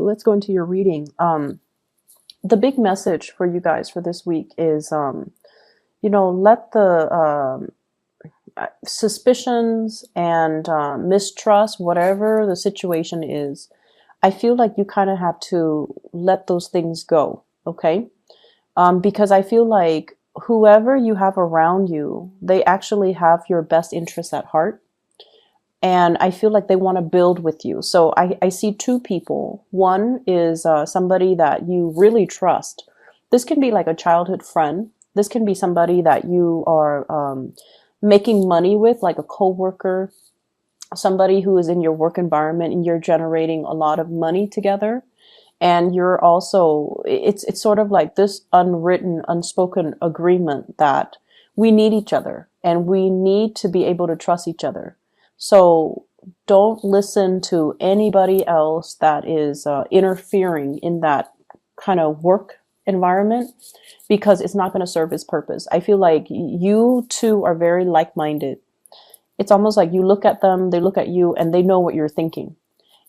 let's go into your reading. The big message for you guys for this week is, let the suspicions and mistrust, whatever the situation is, I feel like you kind of have to let those things go, okay? Because I feel like whoever you have around you, they actually have your best interests at heart. And I feel like they want to build with you. So I see two people. One is somebody that you really trust. This can be like a childhood friend. This can be somebody that you are making money with, like a coworker, somebody who is in your work environment, and you're generating a lot of money together. And you're also, it's sort of like this unwritten, unspoken agreement that we need each other and we need to be able to trust each other. So don't listen to anybody else that is interfering in that kind of work environment, because it's not going to serve its purpose. I feel like you two are very like-minded. It's almost like you look at them, they look at you, and they know what you're thinking.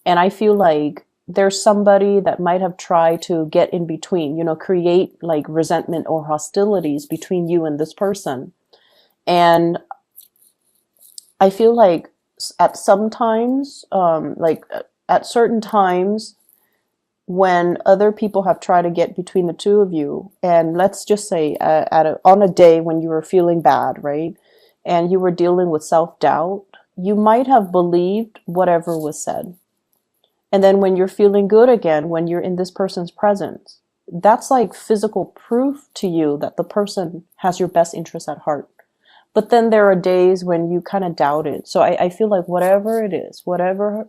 And I feel like there's somebody that might have tried to get in between, create like resentment or hostilities between you and this person. And I feel like at some times, at certain times, when other people have tried to get between the two of you, and let's just say on a day when you were feeling bad, right? And you were dealing with self-doubt, you might have believed whatever was said. And then when you're feeling good again, when you're in this person's presence, that's like physical proof to you that the person has your best interest at heart. But then there are days when you kind of doubt it. So I feel like whatever it is, whatever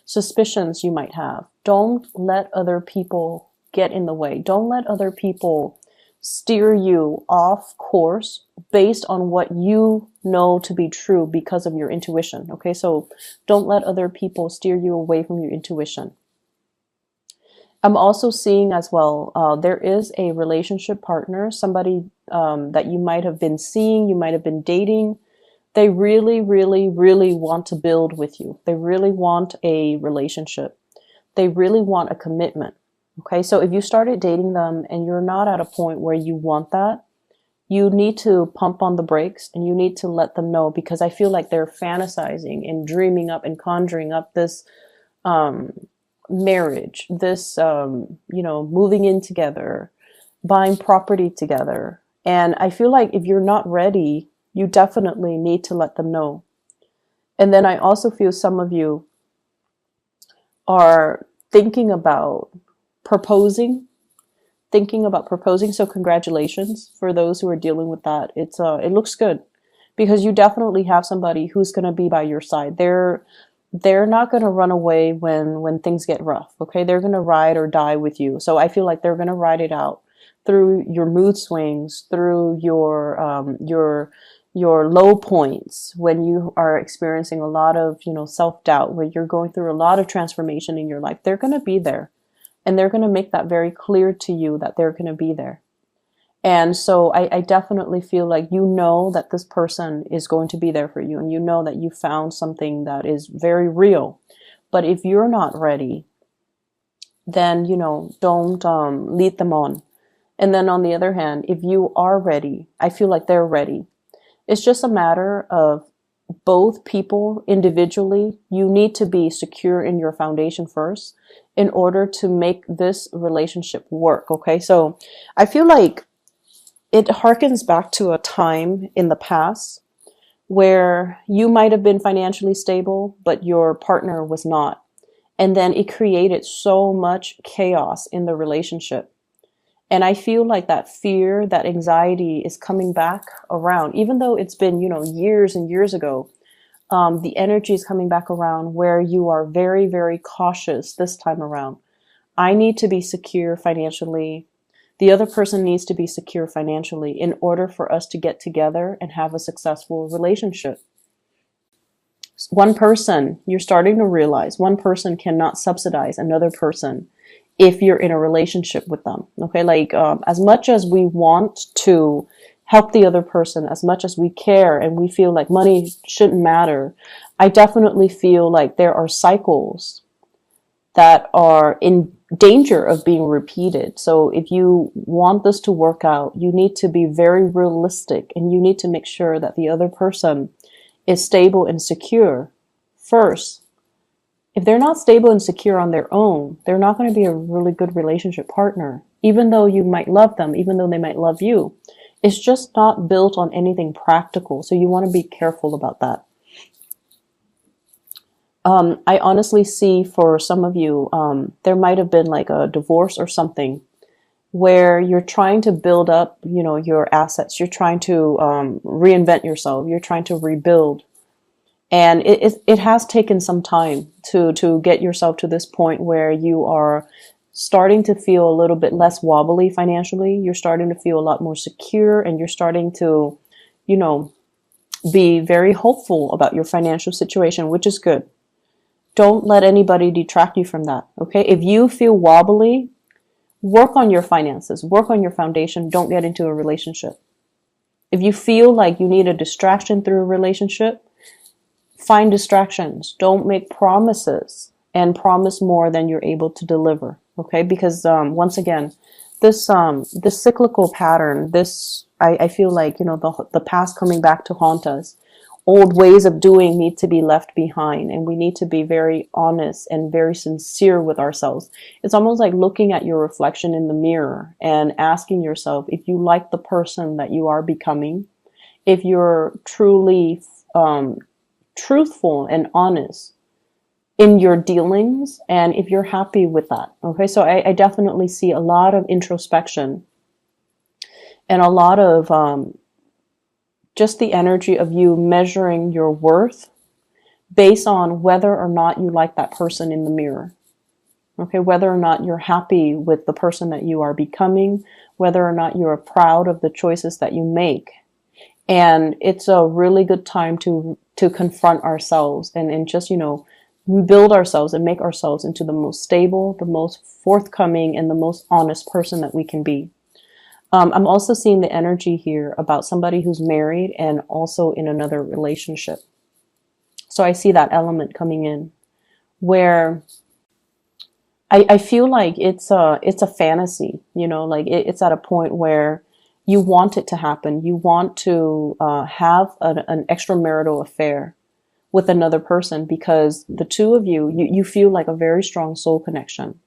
suspicions you might have, don't let other people get in the way. Don't let other people steer you off course based on what you know to be true because of your intuition. Okay, so don't let other people steer you away from your intuition. I'm also seeing as well, there is a relationship partner, somebody that you might have been seeing, you might have been dating. They really, really, really want to build with you. They really want a relationship. They really want a commitment. Okay, so if you started dating them and you're not at a point where you want that, you need to pump on the brakes and you need to let them know, because I feel like they're fantasizing and dreaming up and conjuring up this marriage, this, moving in together, buying property together. And I feel like if you're not ready, you definitely need to let them know. And then I also feel some of you are thinking about proposing. So congratulations for those who are dealing with that. It looks good, because you definitely have somebody who's going to be by your side. They're not going to run away when things get rough. Okay, they're going to ride or die with you. So I feel like they're going to ride it out through your mood swings, through your low points, when you are experiencing a lot of self-doubt, when you're going through a lot of transformation in your life. They're going to be there. And they're going to make that very clear to you that they're going to be there. And so I definitely feel like that this person is going to be there for you. And that you found something that is very real. But if you're not ready, then, don't lead them on. And then on the other hand, if you are ready, I feel like they're ready. It's just a matter of both people individually. You need to be secure in your foundation first in order to make this relationship work. Okay, so I feel like it harkens back to a time in the past where you might have been financially stable, but your partner was not. And then it created so much chaos in the relationship. And I feel like that fear, that anxiety is coming back around, even though it's been, years and years ago. The energy is coming back around where you are very, very cautious this time around. I need to be secure financially. The other person needs to be secure financially in order for us to get together and have a successful relationship. One person, you're starting to realize, one person cannot subsidize another person if you're in a relationship with them. Okay, as much as we want to help the other person, as much as we care and we feel like money shouldn't matter, I definitely feel like there are cycles that are in danger of being repeated. So if you want this to work out, you need to be very realistic, and you need to make sure that the other person is stable and secure first. If they're not stable and secure on their own, they're not going to be a really good relationship partner. Even though you might love them, even though they might love you, it's just not built on anything practical. So you want to be careful about that. I honestly see for some of you, there might have been like a divorce or something where you're trying to build up, you know, your assets. You're trying to reinvent yourself. You're trying to rebuild. And it has taken some time to get yourself to this point where you are starting to feel a little bit less wobbly financially. You're starting to feel a lot more secure, and you're starting to, you know, be very hopeful about your financial situation, which is good. Don't let anybody detract you from that, okay? If you feel wobbly, work on your finances, work on your foundation. Don't get into a relationship. If you feel like you need a distraction through a relationship, find distractions. Don't make promises and promise more than you're able to deliver, okay? Because once again, this cyclical pattern, I feel like, you know, the past coming back to haunt us. Old ways of doing need to be left behind, and we need to be very honest and very sincere with ourselves. It's almost like looking at your reflection in the mirror and asking yourself if you like the person that you are becoming, if you're truly truthful and honest in your dealings, and if you're happy with that. Okay, so I definitely see a lot of introspection and a lot of just the energy of you measuring your worth based on whether or not you like that person in the mirror. Okay, whether or not you're happy with the person that you are becoming, whether or not you are proud of the choices that you make. And it's a really good time to confront ourselves and just, you know, build ourselves and make ourselves into the most stable, the most forthcoming, and the most honest person that we can be. I'm also seeing the energy here about somebody who's married and also in another relationship. So I see that element coming in where I feel like it's a fantasy, you know, like it's at a point where you want it to happen. You want to have an extramarital affair with another person because the two of you feel like a very strong soul connection.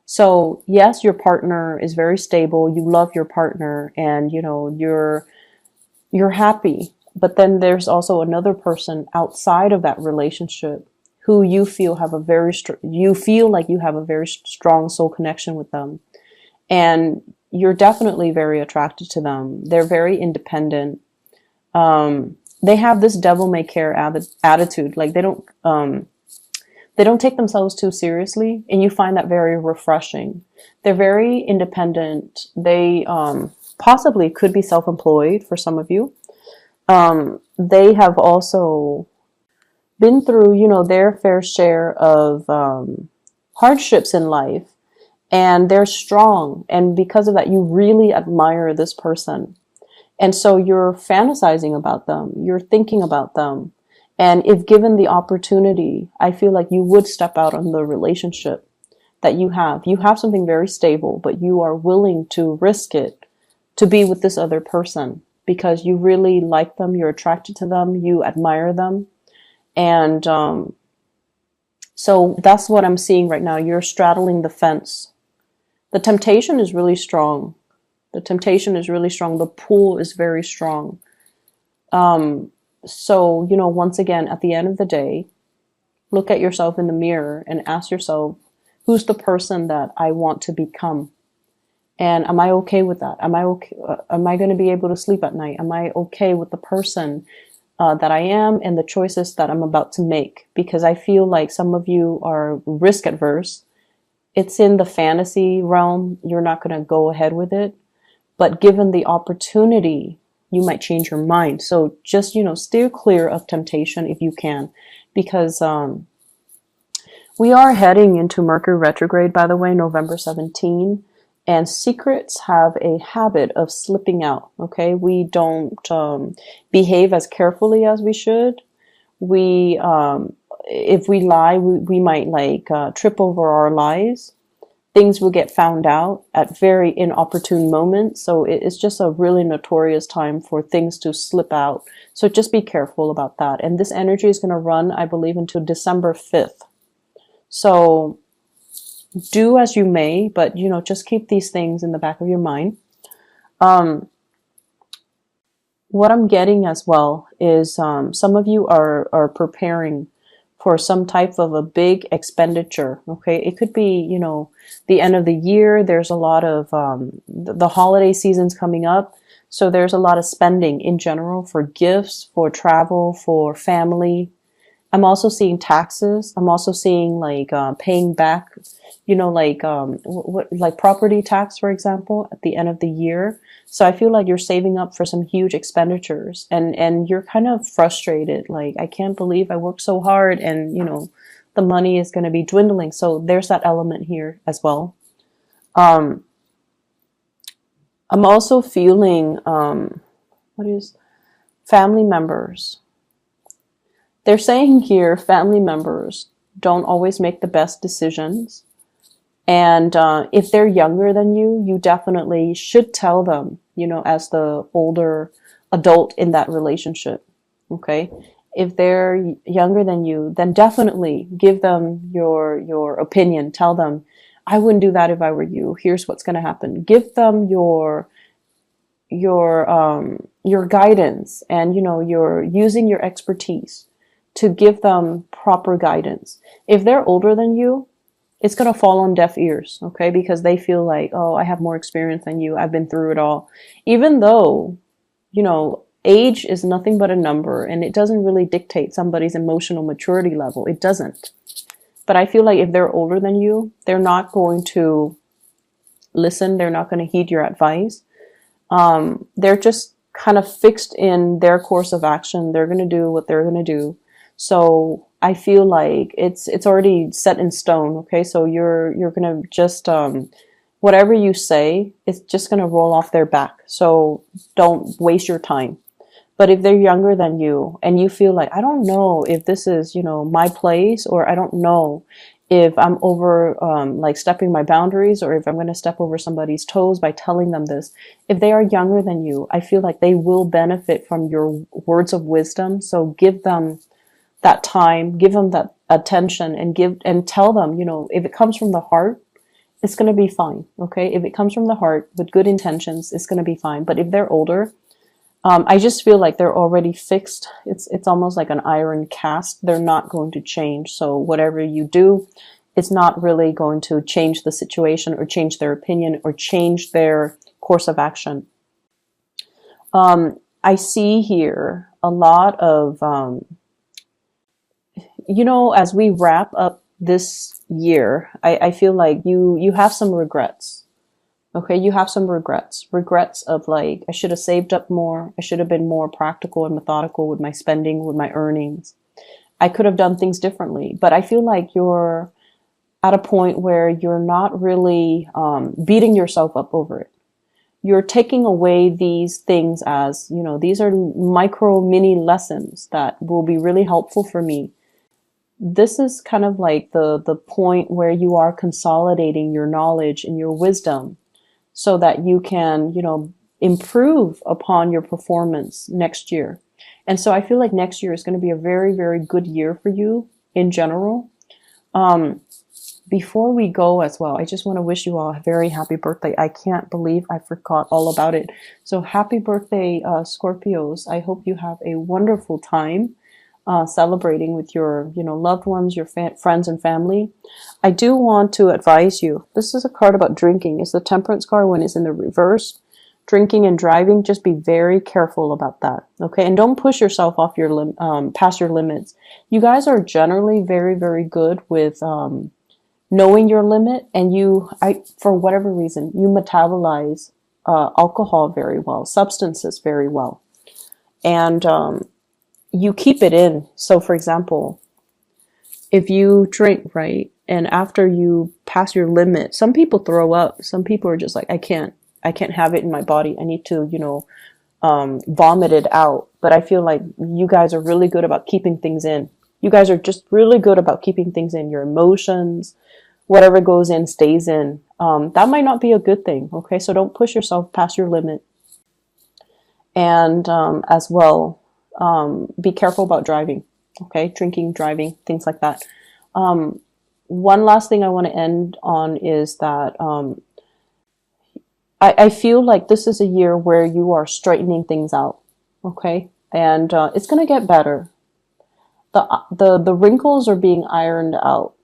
So yes, your partner is very stable. You love your partner, and you know you're happy. But then there's also another person outside of that relationship who you feel have a very you feel like you have a very strong soul connection with them, and you're definitely very attracted to them. They're very independent. They have this devil may care attitude. Like they don't take themselves too seriously, and you find that very refreshing. They're very independent. They possibly could be self-employed for some of you. They have also been through, you know, their fair share of hardships in life, and they're strong. And because of that, you really admire this person. And so you're fantasizing about them. You're thinking about them. And if given the opportunity, I feel like you would step out on the relationship that you have. You have something very stable, but you are willing to risk it to be with this other person because you really like them, you're attracted to them, you admire them. And so that's what I'm seeing right now. You're straddling the fence. The temptation is really strong. The temptation is really strong. The pull is very strong. So, you know, once again, at the end of the day, look at yourself in the mirror and ask yourself, who's the person that I want to become? And am I okay with that? Am I okay? Am I going to be able to sleep at night? Am I okay with the person that I am and the choices that I'm about to make? Because I feel like some of you are risk adverse. It's in the fantasy realm. You're not going to go ahead with it. But given the opportunity, you might change your mind. So just, you know, steer clear of temptation if you can, because we are heading into Mercury retrograde, by the way, November 17, and secrets have a habit of slipping out. Okay, we don't behave as carefully as we should. We if we lie, we might like trip over our lies. Things will get found out at very inopportune moments. So it's just a really notorious time for things to slip out. So just be careful about that. And this energy is going to run, I believe, until December 5th. So do as you may, but, you know, just keep these things in the back of your mind. What I'm getting as well is some of you are preparing for some type of a big expenditure. Okay, it could be, you know, the end of the year. There's a lot of the holiday season's coming up, so there's a lot of spending in general for gifts, for travel, for family. I'm also seeing taxes. I'm also seeing like paying back, you know, like like property tax, for example, at the end of the year. So I feel like you're saving up for some huge expenditures, and you're kind of frustrated. Like, I can't believe I worked so hard, and, you know, the money is going to be dwindling. So there's that element here as well. I'm also feeling what is family members. They're saying here, family members don't always make the best decisions. And if they're younger than you, you definitely should tell them, you know, as the older adult in that relationship. Okay. If they're younger than you, then definitely give them your opinion. Tell them, I wouldn't do that if I were you. Here's what's going to happen. Give them your guidance, and, you know, you're using your expertise to give them proper guidance. If they're older than you, it's going to fall on deaf ears, okay? Because they feel like, oh, I have more experience than you. I've been through it all. Even though, you know, age is nothing but a number, and it doesn't really dictate somebody's emotional maturity level. It doesn't. But I feel like if they're older than you, they're not going to listen. They're not going to heed your advice. They're just kind of fixed in their course of action. They're going to do what they're going to do. So I feel like it's already set in stone. Okay. So you're going to just, whatever you say, it's just going to roll off their back. So don't waste your time. But if they're younger than you and you feel like, I don't know if this is, you know, my place, or I don't know if I'm over, like stepping my boundaries, or if I'm going to step over somebody's toes by telling them this. If they are younger than you, I feel like they will benefit from your words of wisdom. So give them that time, give them that attention, and tell them, you know, if it comes from the heart, it's going to be fine. Okay. If it comes from the heart with good intentions, it's going to be fine. But if they're older, I just feel like they're already fixed. It's almost like an iron cast. They're not going to change. So whatever you do, it's not really going to change the situation, or change their opinion, or change their course of action. I see here a lot of, you know, as we wrap up this year, I feel like you have some regrets. Okay, you have some regrets of like, I should have saved up more. I should have been more practical and methodical with my spending, with my earnings. I could have done things differently, but I feel like you're at a point where you're not really beating yourself up over it. You're taking away these things as, you know, these are micro mini lessons that will be really helpful for me. This is kind of like the point where you are consolidating your knowledge and your wisdom, so that you can, you know, improve upon your performance next year. And so I feel like next year is going to be a very, very good year for you in general. Before we go as well, I just want to wish you all a very happy birthday. I can't believe I forgot all about it. So happy birthday, Scorpios. I hope you have a wonderful time celebrating with your, you know, loved ones, your friends and family. I do want to advise you. This is a card about drinking. It's the Temperance card when it's in the reverse. Drinking and driving, just be very careful about that. Okay, and don't push yourself off your past your limits. You guys are generally very, very good with knowing your limit, and for whatever reason, you metabolize alcohol very well, substances very well, and you keep it in. So for example, if you drink, right, and after you pass your limit, some people throw up. Some people are just like, I can't have it in my body. I need to, you know, vomit it out. But I feel like you guys are really good about keeping things in. You guys are just really good about keeping things in. Your emotions, whatever goes in stays in. That might not be a good thing, okay? So don't push yourself past your limit. And as well, be careful about driving, okay? Drinking, driving, things like that. One last thing I want to end on is that I feel like this is a year where you are straightening things out, okay? And it's going to get better. The wrinkles are being ironed out.